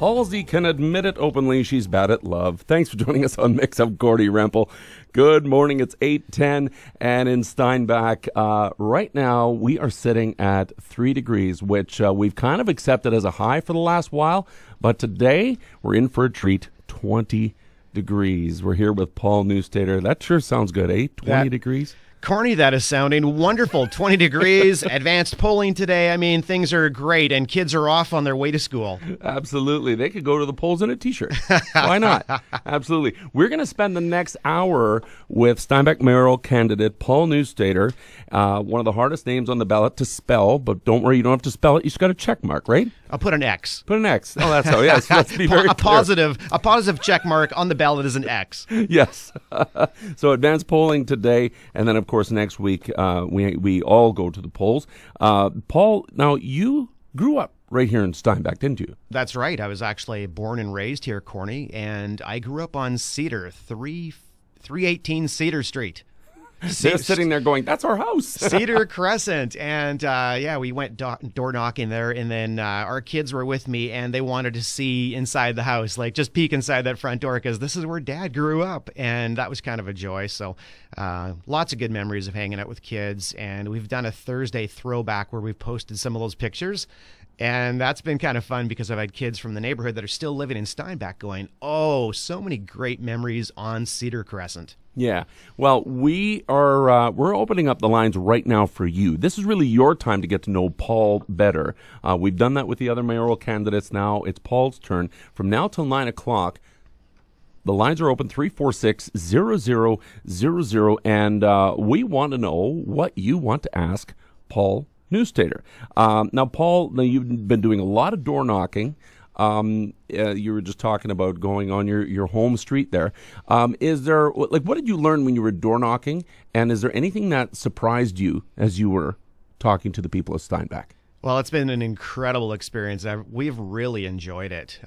Halsey can admit it openly. She's bad at love. Thanks for joining us on Mix Up, Gordy Rempel. Good morning. It's 8:10, and in Steinbach, right now we are sitting at 3 degrees, which we've kind of accepted as a high for the last while. But today we're in for a treat. 20 degrees. We're here with Paul Neustaedter. That sure sounds good, eh? 20 degrees. Corny, that is sounding wonderful. 20 degrees, advanced polling today. I mean, things are great, and kids are off on their way to school. Absolutely. They could go to the polls in a T-shirt. Why not? Absolutely. We're going to spend the next hour with Steinbach Mayoral candidate Paul Neustaedter, one of the hardest names on the ballot to spell, but don't worry, you don't have to spell it. You just got a check mark, right? I'll put an X. Put an X. Oh, that's how. Yes, let's be very clear. A positive check mark on the ballot is an X. Yes. So advanced polling today, and then of course next week we all go to the polls. Paul, now you grew up right here in Steinbach, didn't you? That's right. I was actually born and raised here, Corny, and I grew up on Cedar, 318 Cedar Street. They're sitting there going, that's our house. Cedar Crescent. And we went door knocking there. And then our kids were with me and they wanted to see inside the house, like just peek inside that front door because this is where Dad grew up. And that was kind of a joy. So lots of good memories of hanging out with kids. And we've done a Thursday throwback where we've posted some of those pictures. And that's been kind of fun because I've had kids from the neighborhood that are still living in Steinbach going, oh, so many great memories on Cedar Crescent. Yeah. Well, we're opening up the lines right now for you. This is really your time to get to know Paul better. We've done that with the other mayoral candidates. Now it's Paul's turn. From now till 9 o'clock, the lines are open, 346-0000, and we want to know what you want to ask Paul Neustaedter. Now, Paul, you've been doing a lot of door knocking. You were just talking about going on your home street there. Is there, like, what did you learn when you were door knocking? And is there anything that surprised you as you were talking to the people of Steinbach? Well, it's been an incredible experience. We've really enjoyed it.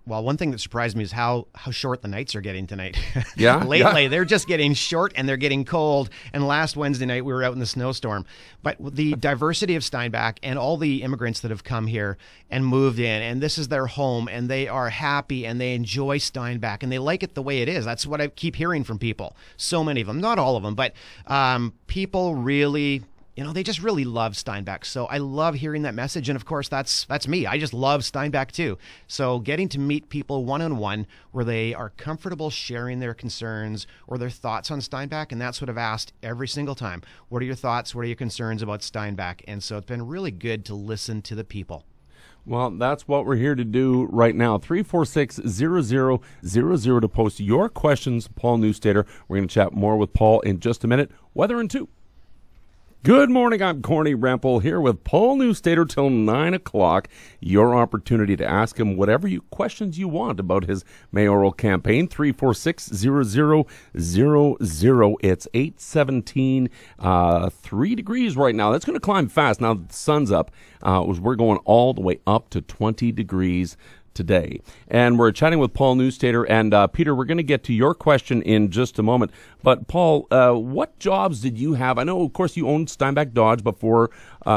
Well, one thing that surprised me is how short the nights are getting tonight. Yeah. Lately, they're just getting short and they're getting cold. And last Wednesday night, we were out in the snowstorm. But the diversity of Steinbach and all the immigrants that have come here and moved in, and this is their home, and they are happy and they enjoy Steinbach and they like it the way it is. That's what I keep hearing from people. So many of them, not all of them, but people really... they just really love Steinbach. So I love hearing that message. And of course, that's me. I just love Steinbach too. So getting to meet people one-on-one where they are comfortable sharing their concerns or their thoughts on Steinbach. And that's what I've asked every single time. What are your thoughts? What are your concerns about Steinbach? And so it's been really good to listen to the people. Well, that's what we're here to do right now. 346-0000 to post your questions, Paul Neustaedter. We're going to chat more with Paul in just a minute. Weather in 2. Good morning, I'm Corny Rempel here with Paul Neustaedter till 9 o'clock. Your opportunity to ask him whatever questions you want about his mayoral campaign. 346-0000. It's 8:17, 3 degrees right now. That's going to climb fast now that the sun's up. We're going all the way up to 20 degrees today. And we're chatting with Paul Neustaedter. And Peter, we're going to get to your question in just a moment. But Paul, what jobs did you have? I know, of course, you owned Steinbach Dodge before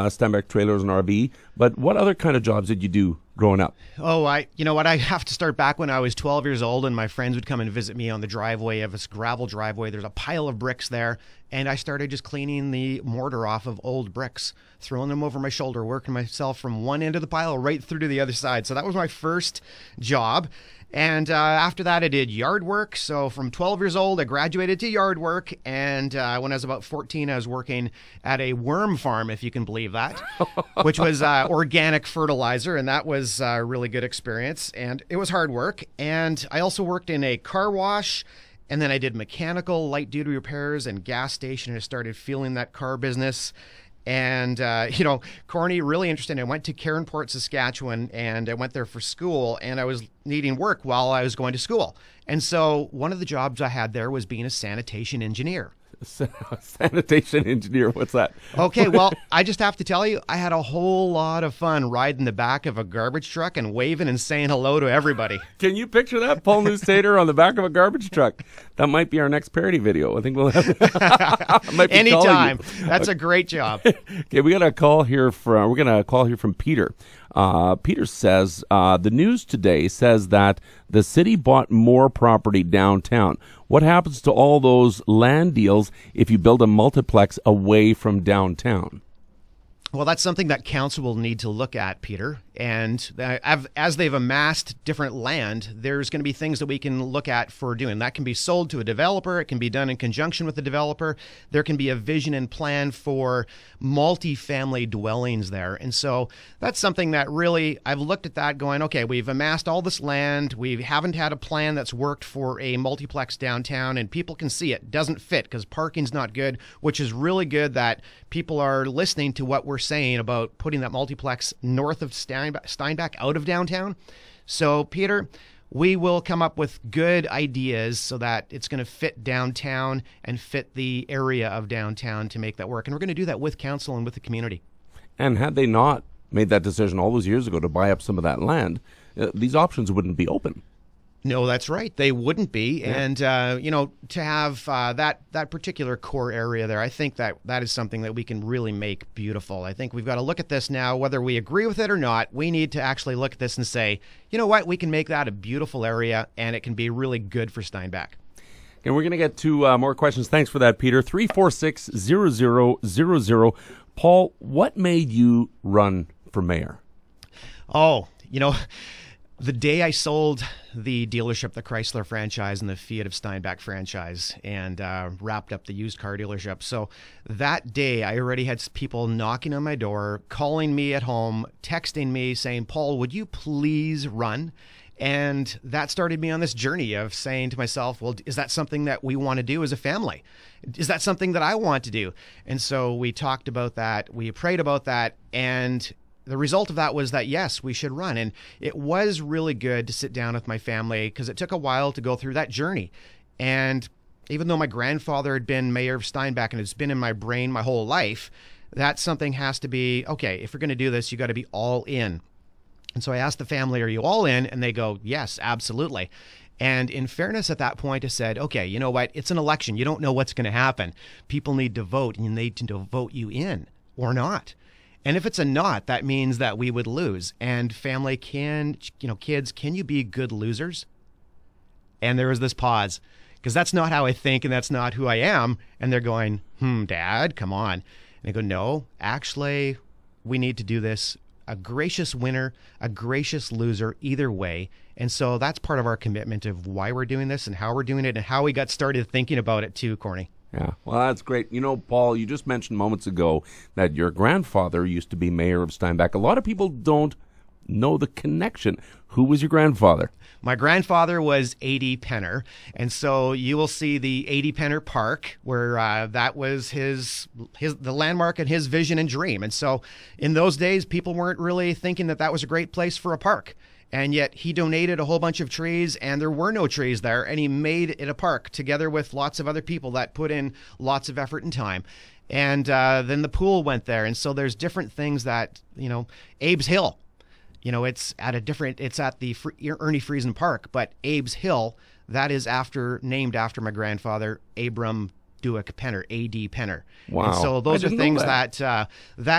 Steinbach Trailers and RV, but what other kind of jobs did you do growing up? Oh, you know what? I have to start back when I was 12 years old and my friends would come and visit me on the driveway of this gravel driveway. There's a pile of bricks there. And I started just cleaning the mortar off of old bricks, throwing them over my shoulder, working myself from one end of the pile right through to the other side. So that was my first job. And after that, I did yard work. So from 12 years old, I graduated to yard work. And when I was about 14, I was working at a worm farm, if you can believe that, which was organic fertilizer. And that was a really good experience. And it was hard work. And I also worked in a car wash. And then I did mechanical light-duty repairs and gas station. And I started feeling that car business. And, Corny, really interesting. I went to Caronport, Saskatchewan, and I went there for school, and I was needing work while I was going to school. And so one of the jobs I had there was being a sanitation engineer. Sanitation engineer, what's that? Okay, well, I just have to tell you, I had a whole lot of fun riding the back of a garbage truck and waving and saying hello to everybody. Can you picture that? Paul Neustaedter on the back of a garbage truck. That might be our next parody video. I think we'll have anytime. That's a great job. Okay, we got a call here from Peter. Peter says, the news today says that the city bought more property downtown. What happens to all those land deals if you build a multiplex away from downtown? Well, that's something that council will need to look at, Peter. And as they've amassed different land, there's going to be things that we can look at for doing. That can be sold to a developer. It can be done in conjunction with the developer. There can be a vision and plan for multi-family dwellings there. And so that's something that really, I've looked at that going, okay, we've amassed all this land. We haven't had a plan that's worked for a multiplex downtown, and people can see it doesn't fit because parking's not good, which is really good that people are listening to what we're saying about putting that multiplex north of Steinbach out of downtown. So, Peter, we will come up with good ideas so that it's going to fit downtown and fit the area of downtown to make that work. And we're going to do that with council and with the community. And had they not made that decision all those years ago to buy up some of that land, these options wouldn't be open. No, that's right. They wouldn't be. Yeah. And, to have that particular core area there, I think that is something that we can really make beautiful. I think we've got to look at this now, whether we agree with it or not. We need to actually look at this and say, you know what, we can make that a beautiful area, and it can be really good for Steinbach. And we're going to get to more questions. Thanks for that, Peter. 346-0000. Paul, what made you run for mayor? Oh, the day I sold the dealership, the Chrysler franchise and the Fiat of Steinbach franchise, and wrapped up the used car dealership. So that day, I already had people knocking on my door, calling me at home, texting me saying, Paul, would you please run? And that started me on this journey of saying to myself, well, is that something that we want to do as a family? Is that something that I want to do? And so we talked about that. We prayed about that. And the result of that was that, yes, we should run. And it was really good to sit down with my family because it took a while to go through that journey. And even though my grandfather had been mayor of Steinbach and it's been in my brain my whole life, that something has to be, okay, if you're going to do this, you got to be all in. And so I asked the family, are you all in? And they go, yes, absolutely. And in fairness, at that point, I said, okay, you know what? It's an election. You don't know what's going to happen. People need to vote, and they need to vote you in or not. And if it's a not, that means that we would lose. And family, kids, can you be good losers? And there was this pause, because that's not how I think, and that's not who I am. And they're going, Dad, come on. And I go, no, actually, we need to do this. A gracious winner, a gracious loser, either way. And so that's part of our commitment of why we're doing this and how we're doing it and how we got started thinking about it too, Corny. Yeah, well, that's great. Paul, you just mentioned moments ago that your grandfather used to be mayor of Steinbach. A lot of people don't know the connection. Who was your grandfather? My grandfather was A.D. Penner, and so you will see the A.D. Penner Park, where that was the landmark and his vision and dream. And so in those days, people weren't really thinking that was a great place for a park. And yet he donated a whole bunch of trees, and there were no trees there, and he made it a park together with lots of other people that put in lots of effort and time. And then the pool went there, and so there's different things that, Abe's Hill, it's at the Ernie Friesen Park, but Abe's Hill, that is named after my grandfather, Abram Duick Penner, A.D. Penner. Wow. And so those are things that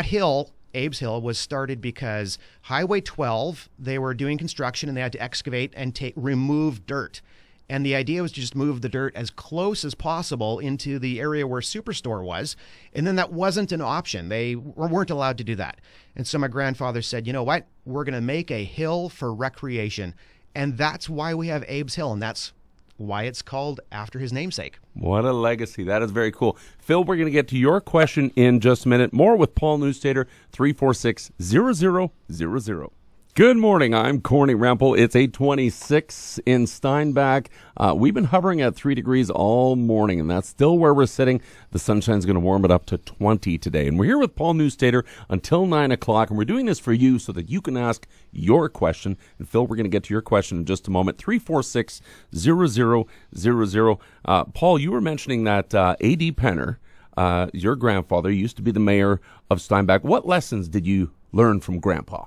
hill, Abe's Hill, was started because Highway 12, they were doing construction and they had to excavate and remove dirt. And the idea was to just move the dirt as close as possible into the area where Superstore was. And then that wasn't an option. They weren't allowed to do that. And so my grandfather said, you know what? We're going to make a hill for recreation. And that's why we have Abe's Hill. And that's why it's called after his namesake. What a legacy. That is very cool. Phil, we're going to get to your question in just a minute. More with Paul Neustaedter, 346-0000. Good morning. I'm Corny Rampel. It's 8:26 in Steinbach. We've been hovering at 3 degrees all morning, and that's still where we're sitting. The sunshine's going to warm it up to 20 today. And we're here with Paul Neustaedter until 9 o'clock, and we're doing this for you so that you can ask your question. And Phil, we're going to get to your question in just a moment. 346-0000. Paul, you were mentioning that A.D. Penner, your grandfather, used to be the mayor of Steinbach. What lessons did you learn from Grandpa?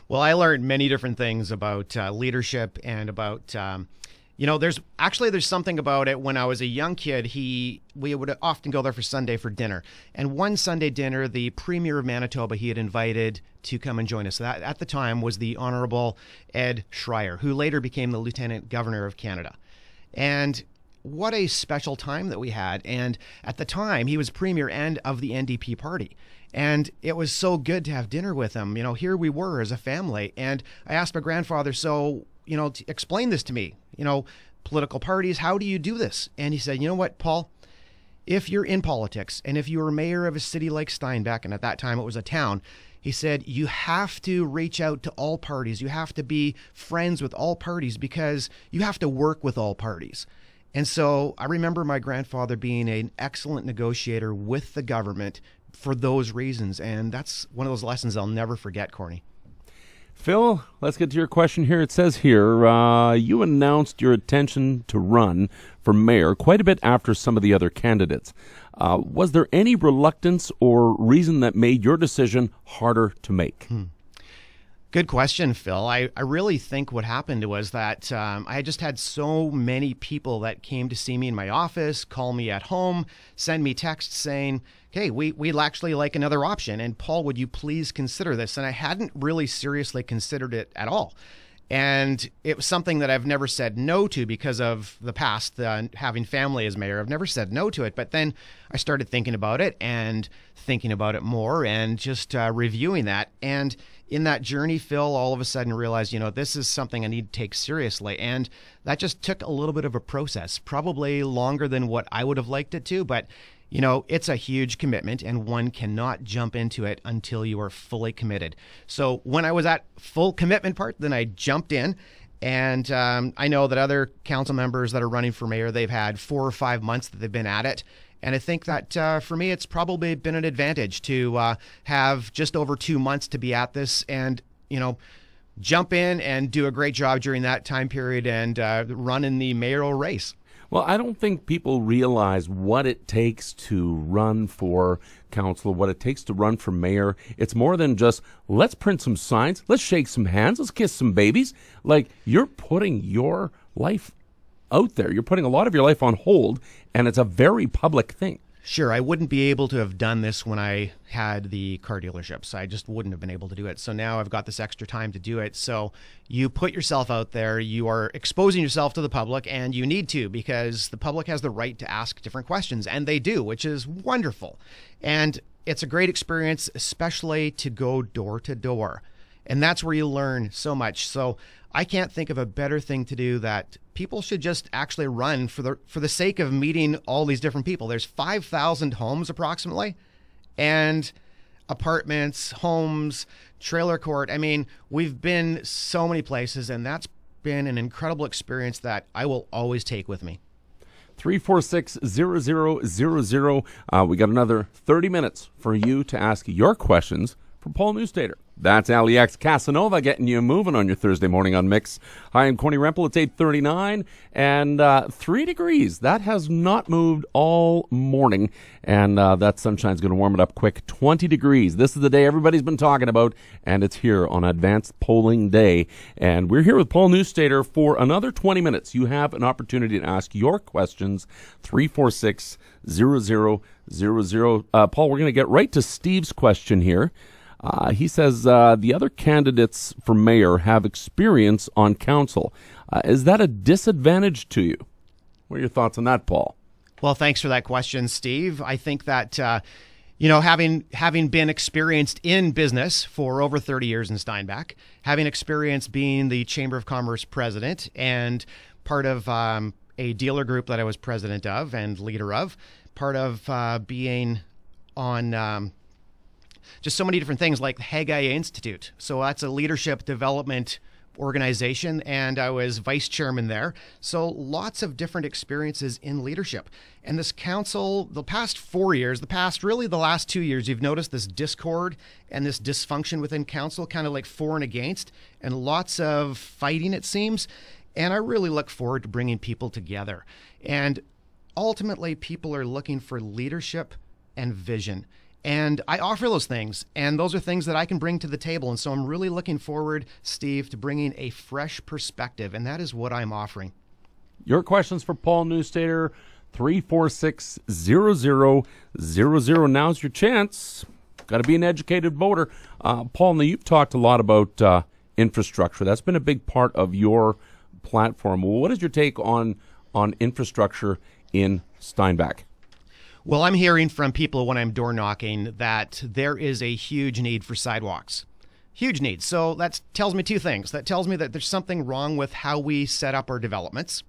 Well, I learned many different things about leadership and about, There's something about it. When I was a young kid, we would often go there for Sunday for dinner. And one Sunday dinner, the Premier of Manitoba, he had invited to come and join us. That at the time was the Honorable Ed Schreier, who later became the Lieutenant Governor of Canada. And what a special time that we had. And at the time, he was Premier and of the NDP party. And it was so good to have dinner with him. Here we were as a family. And I asked my grandfather, explain this to me. Political parties, how do you do this? And he said, you know what, Paul? If you're in politics and if you were mayor of a city like Steinbach, and at that time it was a town, he said, you have to reach out to all parties. You have to be friends with all parties because you have to work with all parties. And so I remember my grandfather being an excellent negotiator with the government for those reasons. And that's one of those lessons I'll never forget, Corny. Phil, let's get to your question here. It says here, you announced your intention to run for mayor quite a bit after some of the other candidates. Was there any reluctance or reason that made your decision harder to make? Good question, Phil. I really think what happened was that I just had so many people that came to see me in my office, call me at home, send me texts saying, hey, we'd actually like another option. And Paul, would you please consider this? And I hadn't really seriously considered it at all. And it was something that I've never said no to because of the past, having family as mayor. I've never said no to it. But then I started thinking about it and thinking about it more and just reviewing that. And in that journey, Phil, all of a sudden realized, this is something I need to take seriously. And that just took a little bit of a process, probably longer than what I would have liked it to. But it's a huge commitment and one cannot jump into it until you are fully committed. So when I was at full commitment part, then I jumped in. And I know that other council members that are running for mayor, they've had 4 or 5 months that they've been at it. And I think that for me, it's probably been an advantage to have just over 2 months to be at this and, jump in and do a great job during that time period and run in the mayoral race. Well, I don't think people realize what it takes to run for council, what it takes to run for mayor. It's more than just, let's print some signs, let's shake some hands, let's kiss some babies. Like, you're putting your life out there. You're putting a lot of your life on hold, and it's a very public thing. Sure, I wouldn't be able to have done this when I had the car dealerships. I just wouldn't have been able to do it. So now I've got this extra time to do it. So you put yourself out there, you are exposing yourself to the public, and you need to because the public has the right to ask different questions, and they do, which is wonderful. And it's a great experience, especially to go door to door. And that's where you learn so much. So I can't think of a better thing to do that people should just actually run for the sake of meeting all these different people. There's 5,000 homes approximately, and apartments, homes, trailer court. I mean, we've been so many places, and that's been an incredible experience that I will always take with me. 346-0000. We got another 30 minutes for you to ask your questions for Paul Neustaedter. That's Alex Casanova getting you moving on your Thursday morning on Mix. Hi, I'm Corny Rempel. It's 8:39 and 3 degrees. That has not moved all morning, and that sunshine's going to warm it up quick. 20 degrees. This is the day everybody's been talking about, and it's here on Advanced Polling Day. And we're here with Paul Neustaedter for another 20 minutes. You have an opportunity to ask your questions. 346-0000. Paul, we're going to get right to Steve's question here. He says the other candidates for mayor have experience on council. Is that a disadvantage to you? What are your thoughts on that, Paul? Well, thanks for that question, Steve. I think that, having been experienced in business for over 30 years in Steinbach, having experience being the Chamber of Commerce president and part of a dealer group that I was president of and leader of, part of being on just so many different things like the Haggai Institute. So that's a leadership development organization, and I was vice chairman there. So lots of different experiences in leadership. And this council, the past 4 years, the last 2 years, you've noticed this discord and this dysfunction within council, kind of like for and against, and lots of fighting, it seems. And I really look forward to bringing people together. And ultimately, people are looking for leadership and vision. And I offer those things, and those are things that I can bring to the table. And so I'm really looking forward, Steve, to bringing a fresh perspective, and that is what I'm offering. Your questions for Paul Neustaedter, 346-0000. Now's your chance. Got to be an educated voter. Paul, now you've talked a lot about infrastructure. That's been a big part of your platform. What is your take on infrastructure in Steinbach? Well, I'm hearing from people when I'm door knocking that there is a huge need for sidewalks. Huge need. So that tells me two things. That tells me that there's something wrong with how we set up our developments.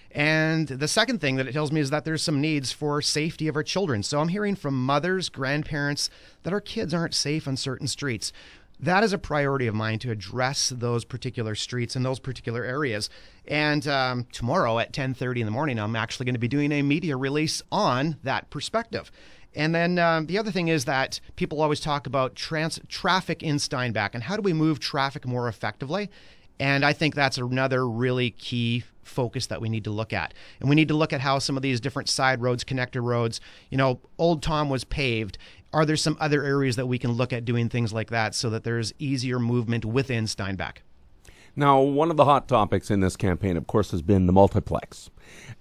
And the second thing that it tells me is that there's some needs for safety of our children. So I'm hearing from mothers, grandparents, that our kids aren't safe on certain streets. That is a priority of mine, to address those particular streets and those particular areas. And tomorrow at 10:30 in the morning, I'm actually going to be doing a media release on that perspective. And then the other thing is that people always talk about traffic in Steinbach and how do we move traffic more effectively. And I think that's another really key focus that we need to look at. And we need to look at how some of these different side roads, connector roads, Old Tom was paved. Are there some other areas that we can look at doing things like that so that there's easier movement within Steinbach? Now, one of the hot topics in this campaign, of course, has been the multiplex.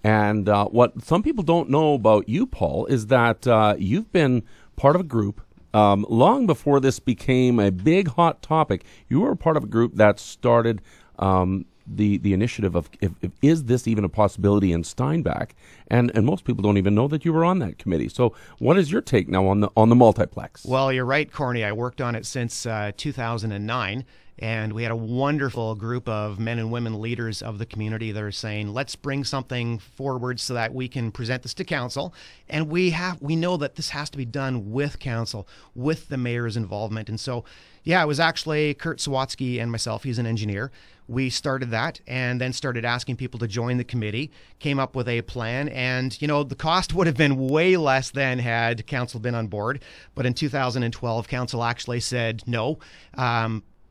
And what some people don't know about you, Paul, is that you've been part of a group long before this became a big hot topic. You were part of a group that started the initiative of is this even a possibility in Steinbach? And most people don't even know that you were on that committee. So what is your take now on the multiplex? Well, you're right, Corny. I worked on it since 2009. And we had a wonderful group of men and women leaders of the community that are saying, let's bring something forward so that we can present this to council. And we know that this has to be done with council, with the mayor's involvement. And so, yeah, it was actually Kurt Sawatsky and myself. He's an engineer. We started that and then started asking people to join the committee, came up with a plan. And, the cost would have been way less than had council been on board. But in 2012, council actually said no.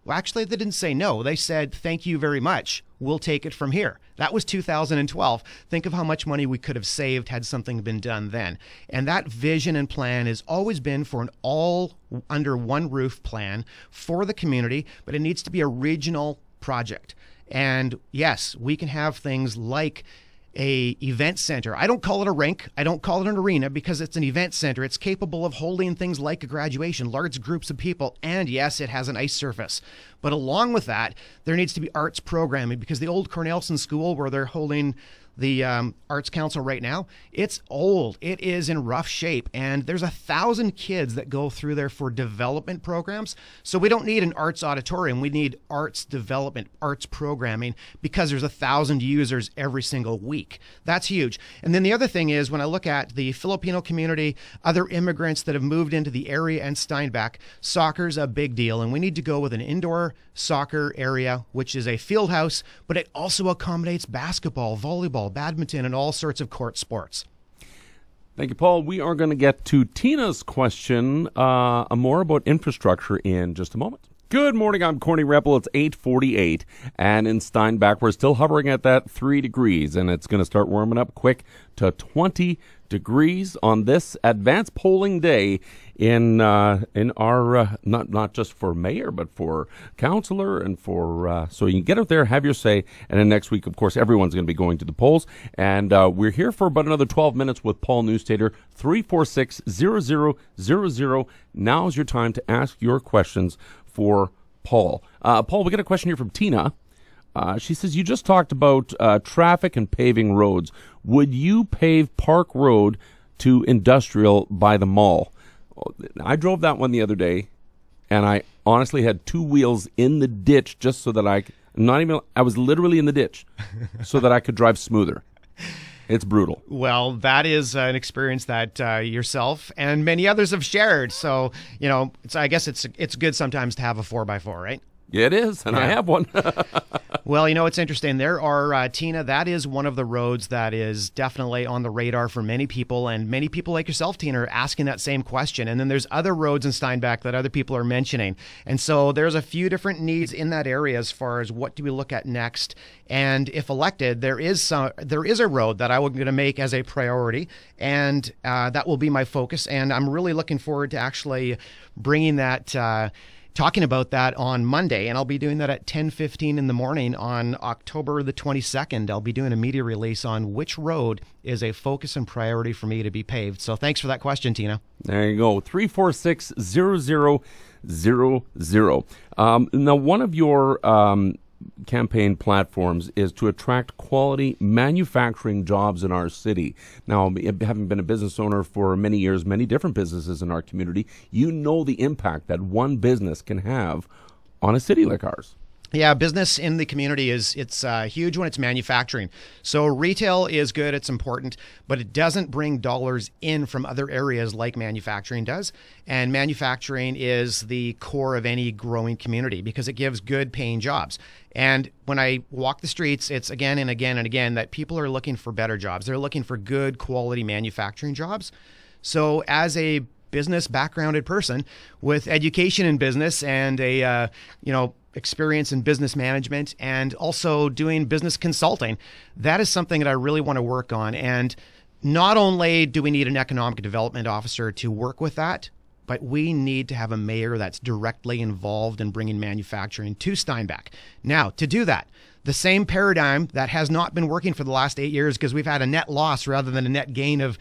Well, actually, they didn't say no. They said, thank you very much. We'll take it from here. That was 2012. Think of how much money we could have saved had something been done then. And that vision and plan has always been for an all under one roof plan for the community, but it needs to be a regional project. And yes, we can have things like a event center. I don't call it a rink. I don't call it an arena because it's an event center. It's capable of holding things like a graduation, large groups of people, and yes, it has an ice surface. But along with that, there needs to be arts programming because the old Cornelison School where they're holding the Arts Council right now, it's old. It is in rough shape, and there's 1,000 kids that go through there for development programs. So we don't need an arts auditorium. We need arts development, arts programming, because there's 1,000 users every single week. That's huge. And then the other thing is, when I look at the Filipino community, other immigrants that have moved into the area and Steinbach, soccer's a big deal, and we need to go with an indoor soccer area, which is a field house, but it also accommodates basketball, volleyball, badminton, and all sorts of court sports. Thank you, Paul. We are going to get to Tina's question more about infrastructure in just a moment. Good morning. I'm Corny Rebel. It's 8:48, and in Steinbach, we're still hovering at that 3 degrees, and it's going to start warming up quick to 20 degrees on this advanced polling day in our not just for mayor but for councillor and for so you can get out there, have your say, and then next week, of course, everyone's going to be going to the polls, and we're here for about another 12 minutes with Paul Neustaedter. 346-0000. Now's your time to ask your questions for Paul. Paul, we got a question here from Tina. She says, you just talked about traffic and paving roads. Would you pave Park Road to Industrial by the mall? I drove that one the other day, and I honestly had 2 wheels in the ditch just so that I was literally in the ditch so that I could drive smoother. It's brutal. Well, that is an experience that yourself and many others have shared. So, I guess it's good sometimes to have a 4x4, right? Yeah, it is, and yeah. I have one. Well, it's interesting. There are, Tina, that is one of the roads that is definitely on the radar for many people, and many people like yourself, Tina, are asking that same question. And then there's other roads in Steinbach that other people are mentioning. And so there's a few different needs in that area as far as what do we look at next. And if elected, there is a road that I'm going to make as a priority, and that will be my focus. And I'm really looking forward to actually bringing that talking about that on Monday, and I'll be doing that at 10:15 in the morning on October the 22nd. I'll be doing a media release on which road is a focus and priority for me to be paved. So thanks for that question, Tina. There you go, 346-0000. Now, one of your campaign platforms is to attract quality manufacturing jobs in our city. Now, having been a business owner for many years, many different businesses in our community, you know the impact that one business can have on a city like ours. Yeah, business in the community it's huge when it's manufacturing. So retail is good, it's important, but it doesn't bring dollars in from other areas like manufacturing does. And manufacturing is the core of any growing community because it gives good paying jobs. And when I walk the streets, it's again and again and again that people are looking for better jobs. They're looking for good quality manufacturing jobs. So as a business backgrounded person with education in business and a experience in business management and also doing business consulting, that is something that I really want to work on. And not only do we need an economic development officer to work with that, but we need to have a mayor that's directly involved in bringing manufacturing to Steinbach. Now, to do that, the same paradigm that has not been working for the last 8 years because we've had a net loss rather than a net gain of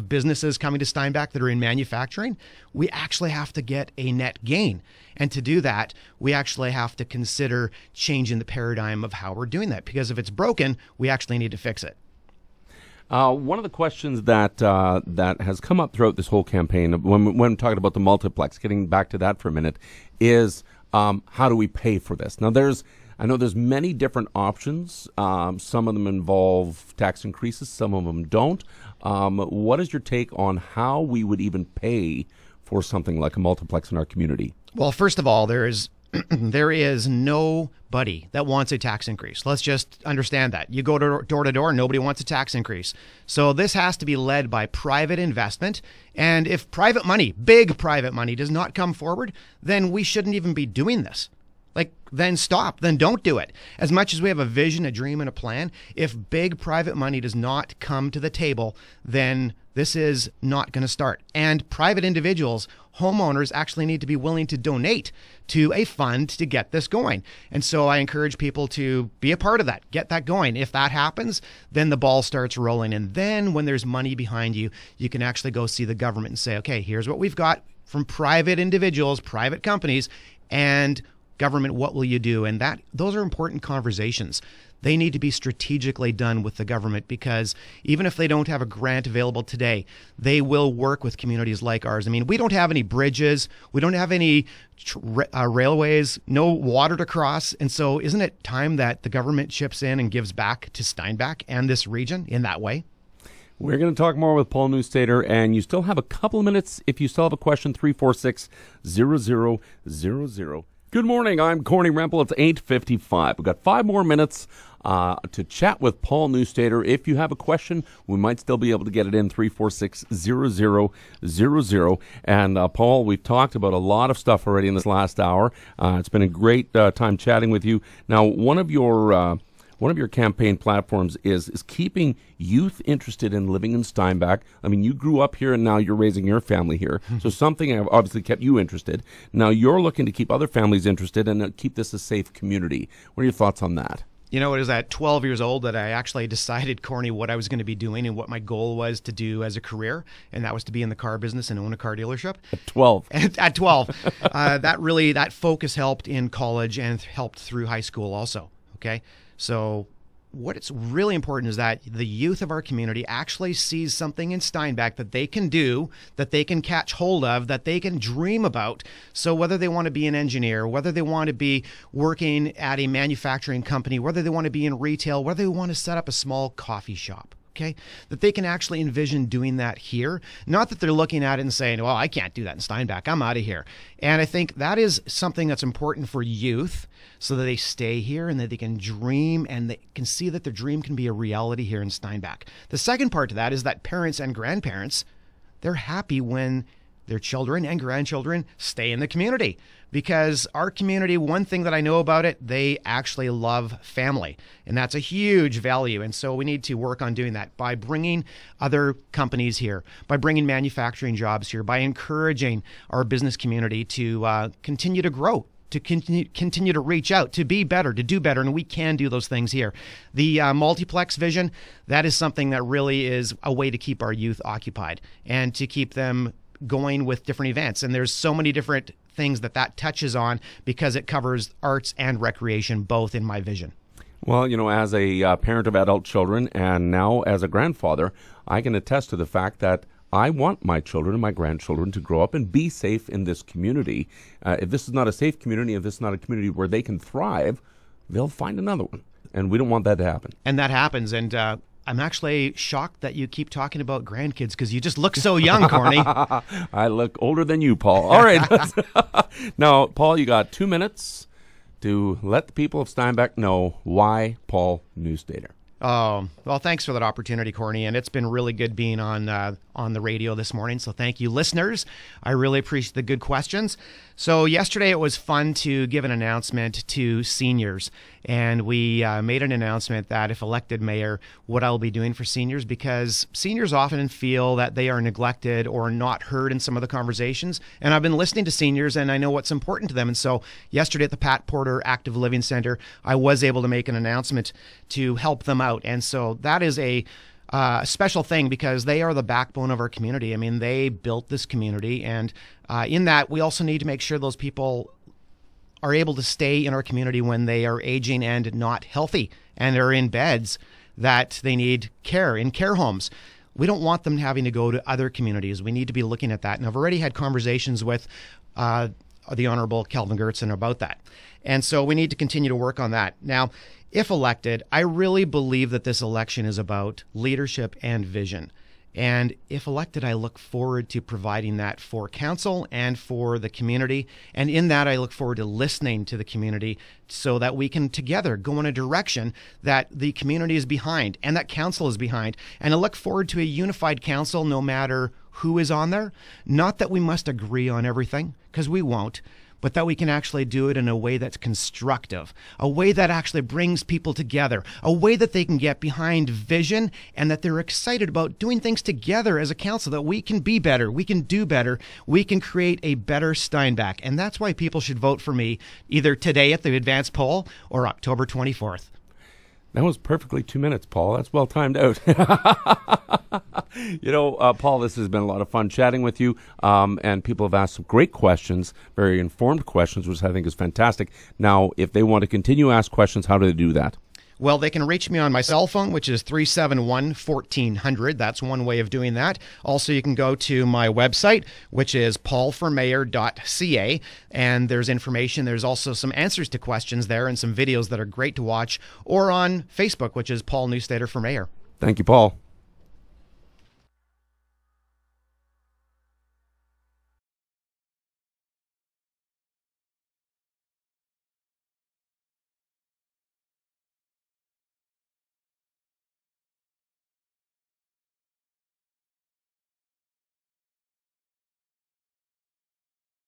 businesses coming to Steinbach that are in manufacturing, we actually have to get a net gain. And to do that, we actually have to consider changing the paradigm of how we're doing that. Because if it's broken, we actually need to fix it. One of the questions that has come up throughout this whole campaign, when talking about the multiplex, getting back to that for a minute, is how do we pay for this? Now, I know there's many different options. Some of them involve tax increases, some of them don't. What is your take on how we would even pay for something like a multiplex in our community? Well, first of all, there is nobody that wants a tax increase. Let's just understand that. You go door to door, nobody wants a tax increase. So this has to be led by private investment. And if private money, big private money, does not come forward, then we shouldn't even be doing this. Then stop, then don't do it. As much as we have a vision, a dream, and a plan, if big private money does not come to the table, then this is not going to start. And private individuals, homeowners, actually need to be willing to donate to a fund to get this going. And so I encourage people to be a part of that, get that going. If that happens, then the ball starts rolling. And then when there's money behind you, you can actually go see the government and say, okay, here's what we've got from private individuals, private companies, and government, what will you do? And those are important conversations. They need to be strategically done with the government because even if they don't have a grant available today, they will work with communities like ours. I mean, we don't have any bridges. We don't have any railways, no water to cross. And so isn't it time that the government chips in and gives back to Steinbach and this region in that way? We're going to talk more with Paul Neustaedter, and you still have a couple of minutes. If you still have a question, 346-0000. Good morning. I'm Corny Rempel. It's 8:55. We've got 5 more minutes to chat with Paul Neustaedter. If you have a question, we might still be able to get it in 346-0000. And Paul, we've talked about a lot of stuff already in this last hour. It's been a great time chatting with you. Now, one of your campaign platforms is keeping youth interested in living in Steinbach. I mean, you grew up here and now you're raising your family here. So something obviously kept you interested. Now you're looking to keep other families interested and keep this a safe community. What are your thoughts on that? You know, it was at 12 years old that I actually decided, Corny, what I was going to be doing and what my goal was to do as a career. And that was to be in the car business and own a car dealership. At 12. At 12. That focus helped in college and helped through high school also. Okay. So what's really important is that the youth of our community actually sees something in Steinbach that they can do, that they can catch hold of, that they can dream about. So whether they want to be an engineer, whether they want to be working at a manufacturing company, whether they want to be in retail, whether they want to set up a small coffee shop, okay, that they can actually envision doing that here. Not that they're looking at it and saying, well, I can't do that in Steinbach, I'm out of here. And I think that is something that's important for youth so that they stay here and that they can dream and they can see that their dream can be a reality here in Steinbach. The second part to that is that parents and grandparents, they're happy when their children and grandchildren stay in the community. Because our community, one thing that I know about it, they actually love family. And that's a huge value. And so we need to work on doing that by bringing other companies here, by bringing manufacturing jobs here, by encouraging our business community to continue to grow, to continue to reach out, to be better, to do better, and we can do those things here. The multiplex vision, that is something that really is a way to keep our youth occupied and to keep them going with different events. And there's so many different things that touches on because it covers arts and recreation both in my vision. Well, as a parent of adult children and now as a grandfather, I can attest to the fact that I want my children and my grandchildren to grow up and be safe in this community. If this is not a safe community, if this is not a community where they can thrive, they'll find another one. And we don't want that to happen. And that happens. And I'm actually shocked that you keep talking about grandkids because you just look so young, Corny. I look older than you, Paul. All right. Now, Paul, you got 2 minutes to let the people of Steinbach know why Paul Neustaedter. Oh, well, thanks for that opportunity, Corny. And it's been really good being on the radio this morning. So thank you, listeners. I really appreciate the good questions. So yesterday it was fun to give an announcement to seniors. And we made an announcement that if elected mayor, what I'll be doing for seniors, because seniors often feel that they are neglected or not heard in some of the conversations. And I've been listening to seniors and I know what's important to them. And so yesterday at the Pat Porter Active Living Center, I was able to make an announcement to help them out. And so that is a special thing because they are the backbone of our community. I mean, they built this community. And in that, we also need to make sure those people are able to stay in our community when they are aging and not healthy and are in beds that they need care in care homes. We don't want them having to go to other communities. We need to be looking at that. And I've already had conversations with the Honorable Kelvin Gertzen about that. And so we need to continue to work on that. Now, if elected, I really believe that this election is about leadership and vision. And if elected, I look forward to providing that for council and for the community. And in that, I look forward to listening to the community so that we can together go in a direction that the community is behind and that council is behind. And I look forward to a unified council no matter who is on there. Not that we must agree on everything, because we won't, but that we can actually do it in a way that's constructive, a way that actually brings people together, a way that they can get behind vision and that they're excited about doing things together as a council, that we can be better, we can do better, we can create a better Steinbach. And that's why people should vote for me either today at the advance poll or October 24th. That was perfectly 2 minutes, Paul. That's well timed out. Paul, this has been a lot of fun chatting with you, and people have asked some great questions, very informed questions, which I think is fantastic. Now, if they want to continue to ask questions, how do they do that? Well, they can reach me on my cell phone, which is 371-1400. That's one way of doing that. Also, you can go to my website, which is paulformayor.ca, and there's information. There's also some answers to questions there and some videos that are great to watch, or on Facebook, which is Paul Neustaedter for Mayor. Thank you, Paul.